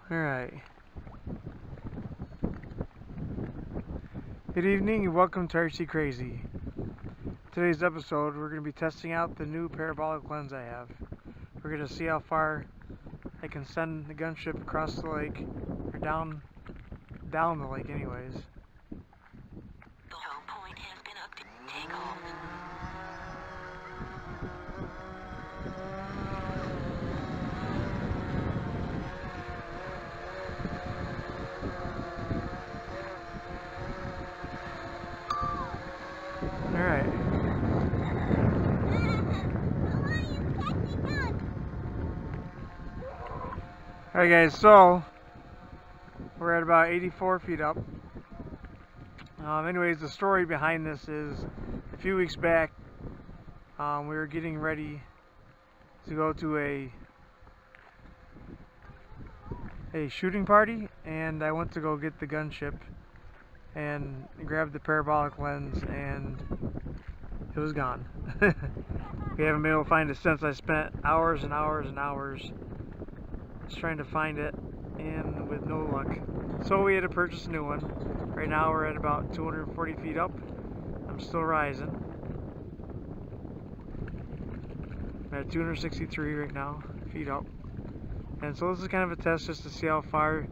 Alright. Good evening and welcome to CRAY-Z. Today's episode we're going to be testing out the new parabolic lens I have. We're going to see how far I can send the gunship across the lake, or down the lake anyways. The home point has been updated. Take off. Alright. Alright guys, so we're at about 84 feet up. Anyways, the story behind this is a few weeks back we were getting ready to go to a shooting party, and I went to go get the gunship and grabbed the parabolic lens, and it was gone. We haven't been able to find it since. I spent hours and hours and hours just trying to find it, and with no luck. So we had to purchase a new one. Right now we're at about 240 feet up. I'm still rising. I'm at 263 right now, feet up. And so this is kind of a test just to see how far,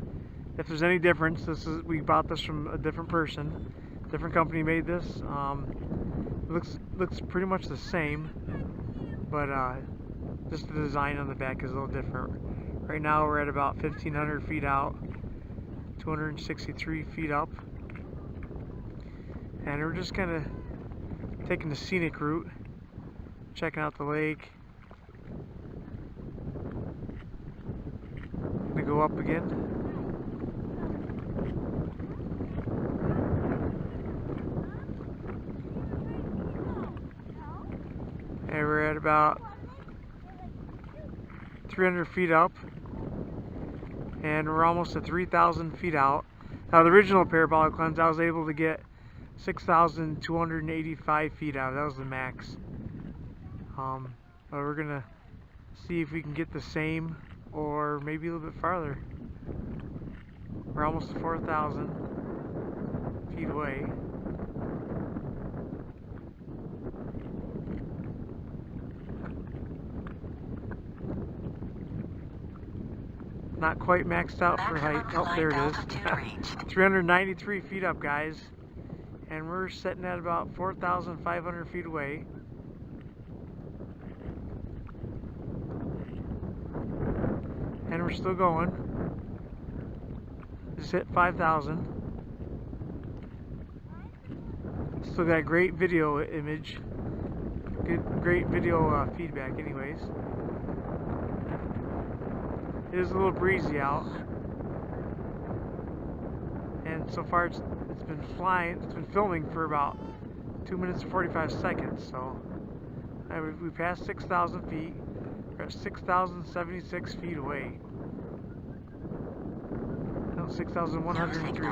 if there's any difference. We bought this from a different person, different company made this. Looks pretty much the same, but just the design on the back is a little different. Right now we're at about 1,500 feet out, 263 feet up, and we're just kind of taking the scenic route, checking out the lake. Gonna go up again. And we're at about 300 feet up, and we're almost at 3,000 feet out. Now the original parabolic lens I was able to get 6,285 feet out. That was the max. But we're gonna see if we can get the same or maybe a little bit farther. We're almost 4,000 feet away. Not quite maxed out for height. Oh, there it is. 393 feet up, guys. And we're sitting at about 4,500 feet away. And we're still going. Just hit 5,000. Still got great video image. Great video feedback anyways. It is a little breezy out, and so far it's been flying. It's been filming for about 2 minutes and 45 seconds. So we passed 6,000 feet. We're at 6,076 feet away. No, 6,103.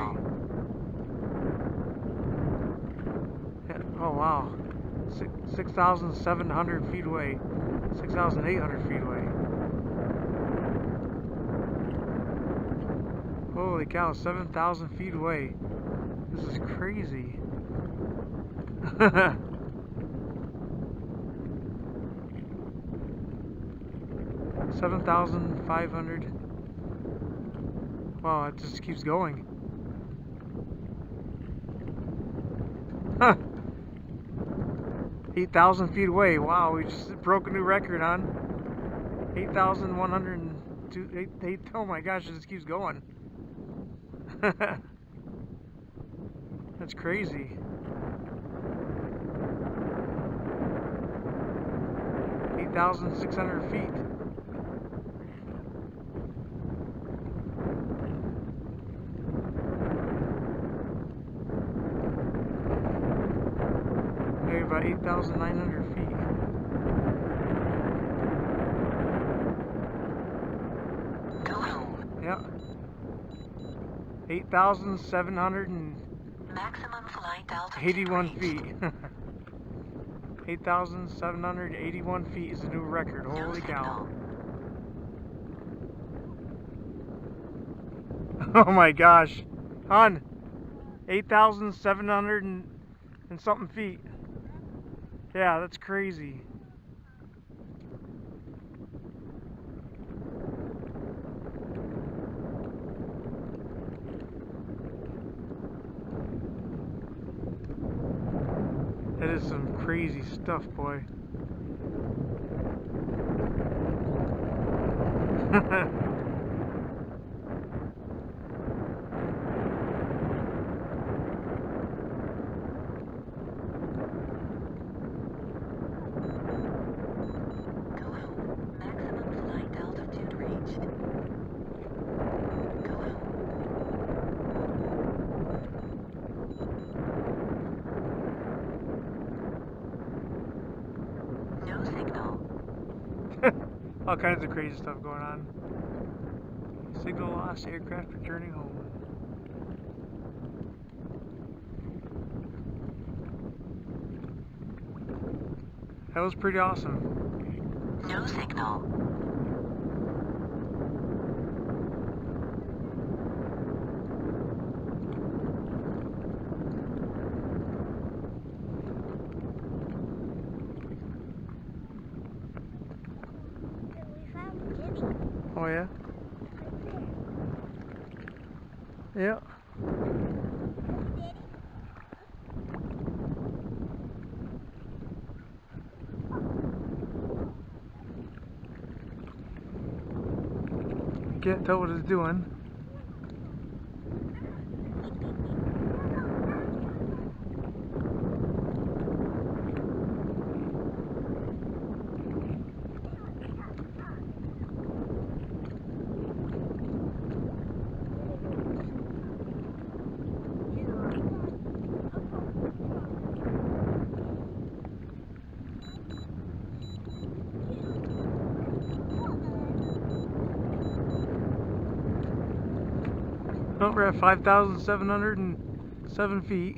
Oh wow, 6,700 feet away. 6,800 feet away. Holy cow, 7,000 feet away. This is crazy. 7,500. Wow, it just keeps going. Huh. 8,000 feet away. Wow, we just broke a new record on 8,102. Oh my gosh, it just keeps going. That's crazy. 8,600 feet. Maybe about 8,900 feet. Go home. Yep. 8,781 Maximum flight altitude reached. feet. 8,781 feet is a new record. No Holy cow. signal. Oh my gosh. Hon, 8,700 and something feet. Yeah, that's crazy. That is some crazy stuff, boy. Go home. Maximum flight altitude reached. Go home. No signal. All kinds of crazy stuff going on. Signal lost, aircraft returning home. That was pretty awesome. No signal. Oh yeah? Yeah. Can't tell what it's doing. Oh, we're at 5,707 feet.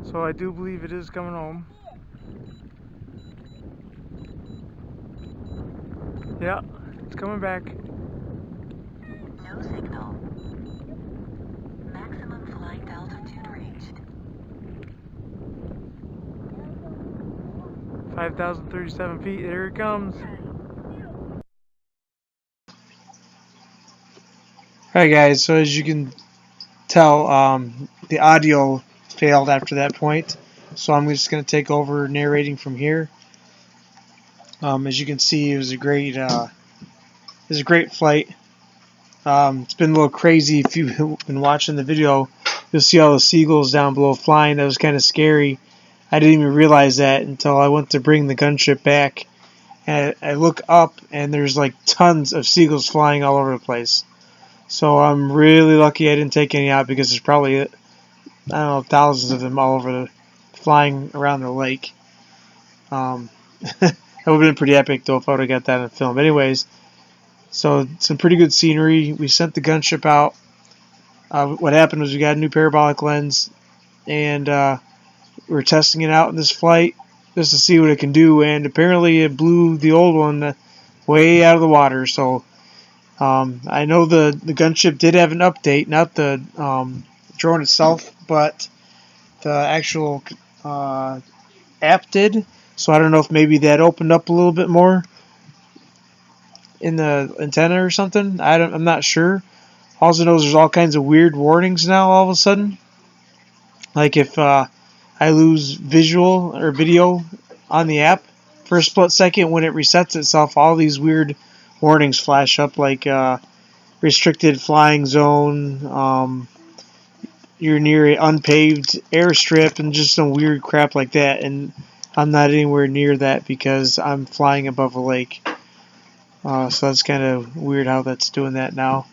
So I do believe it is coming home. Yeah, it's coming back. No signal. Maximum flight altitude reached. 5,037 feet. Here it comes. Alright guys, so as you can tell, the audio failed after that point. So I'm just going to take over narrating from here. As you can see, it was a great flight. It's been a little crazy. If you've been watching the video, you'll see all the seagulls down below flying. That was kind of scary. I didn't even realize that until I went to bring the gunship back. And I look up, and there's like tons of seagulls flying all over the place. So I'm really lucky I didn't take any out, because there's probably, I don't know, thousands of them all over the flying around the lake. That would have been pretty epic though if I would have got that in film. Anyways, so some pretty good scenery. We sent the gunship out. What happened was we got a new parabolic lens, and we were testing it out in this flight just to see what it can do, and apparently it blew the old one way out of the water. So I know the gunship did have an update, not the drone itself, but the actual app did. So I don't know if maybe that opened up a little bit more in the antenna or something. I'm not sure. Also knows there's all kinds of weird warnings now all of a sudden. Like if I lose visual or video on the app for a split second, when it resets itself, all these weird warnings flash up, like restricted flying zone, you're near an unpaved airstrip, and just some weird crap like that. And I'm not anywhere near that because I'm flying above a lake. So that's kind of weird how that's doing that now.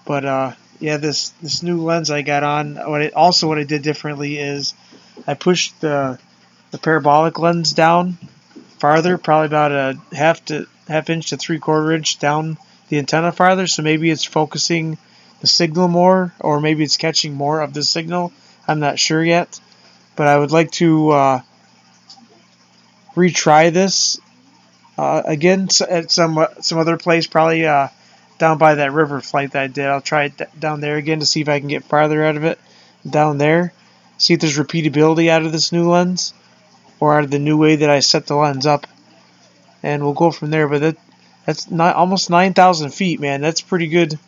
But yeah, this new lens I got on. What I did differently is I pushed the the parabolic lens down farther, probably about a half inch to 3/4 inch down the antenna farther. So maybe it's focusing the signal more, or maybe it's catching more of the signal. I'm not sure yet, but I would like to retry this again at some other place, probably down by that river flight that I did. I'll try it down there again to see if I can get farther out of it down there. See if there's repeatability out of this new lens, or out of the new way that I set the lens up, and we'll go from there. But that's not almost 9,000 feet, man. That's pretty good.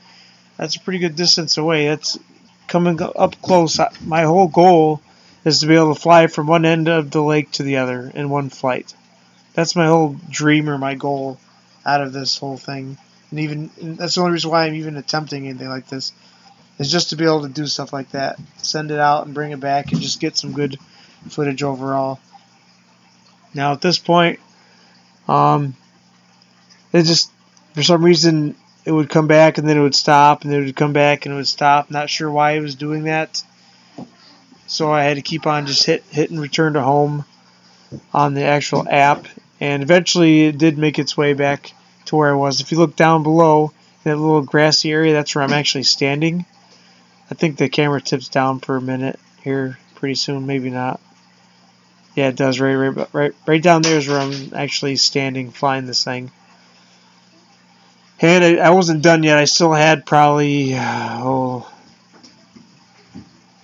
That's a pretty good distance away. That's coming up close. My whole goal is to be able to fly from one end of the lake to the other in one flight. That's my whole dream, or my goal out of this whole thing. And that's the only reason why I'm even attempting anything like this, is just to be able to do stuff like that. Send it out and bring it back and just get some good footage overall. Now at this point, it just, for some reason, it would come back and then it would stop, and then it would come back and it would stop. Not sure why it was doing that. So I had to keep on just hit and return to home on the actual app, and eventually it did make its way back to where I was. If you look down below, that little grassy area, that's where I'm actually standing. I think the camera tips down for a minute here pretty soon, maybe not. Yeah, it does. Right down there is where I'm actually standing, flying this thing. And I wasn't done yet. I still had probably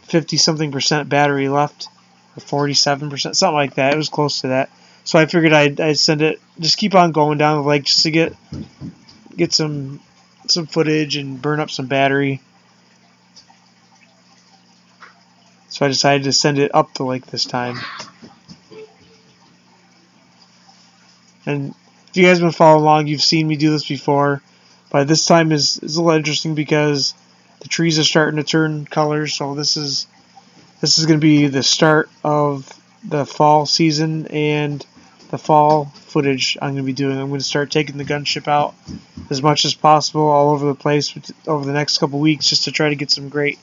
50-something% battery left, or 47%, something like that. It was close to that. So I figured I'd send it, just keep on going down the lake just to get some footage and burn up some battery. So I decided to send it up the lake this time. And if you guys have been following along, you've seen me do this before. But this time is a little interesting because the trees are starting to turn colors. So this is going to be the start of the fall season and the fall footage I'm going to be doing. I'm going to start taking the gunship out as much as possible all over the place over the next couple weeks, just to try to get some great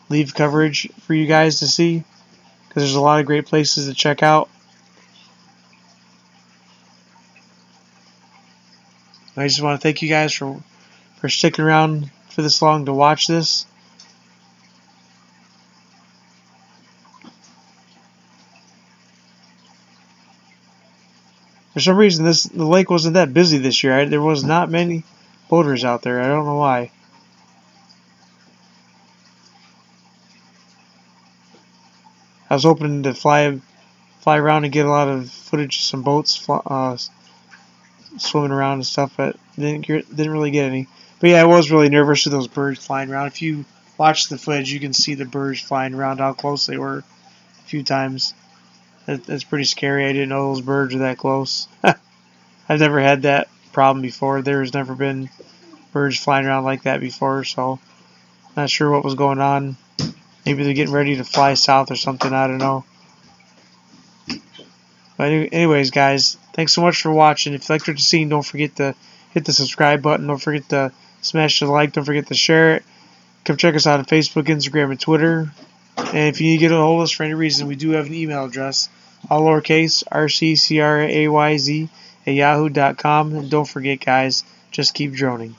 leave coverage for you guys to see, because there's a lot of great places to check out. I just want to thank you guys for sticking around for this long to watch this. For some reason, the lake wasn't that busy this year. There was not many boaters out there. I don't know why. I was hoping to fly around and get a lot of footage of some boats swimming around and stuff, but didn't really get any. But yeah, I was really nervous with those birds flying around. If you watch the footage, you can see the birds flying around, how close they were a few times. That's pretty scary. I didn't know those birds were that close. I've never had that problem before. There's never been birds flying around like that before, so not sure what was going on. Maybe they're getting ready to fly south or something. I don't know. But anyways, guys, thanks so much for watching. If you liked what you're seeing, don't forget to hit the subscribe button. Don't forget to smash the like. Don't forget to share it. Come check us out on Facebook, Instagram, and Twitter. And if you need to get a hold of us for any reason, we do have an email address, all lowercase, rccrayz@yahoo.com. And don't forget, guys, just keep droning.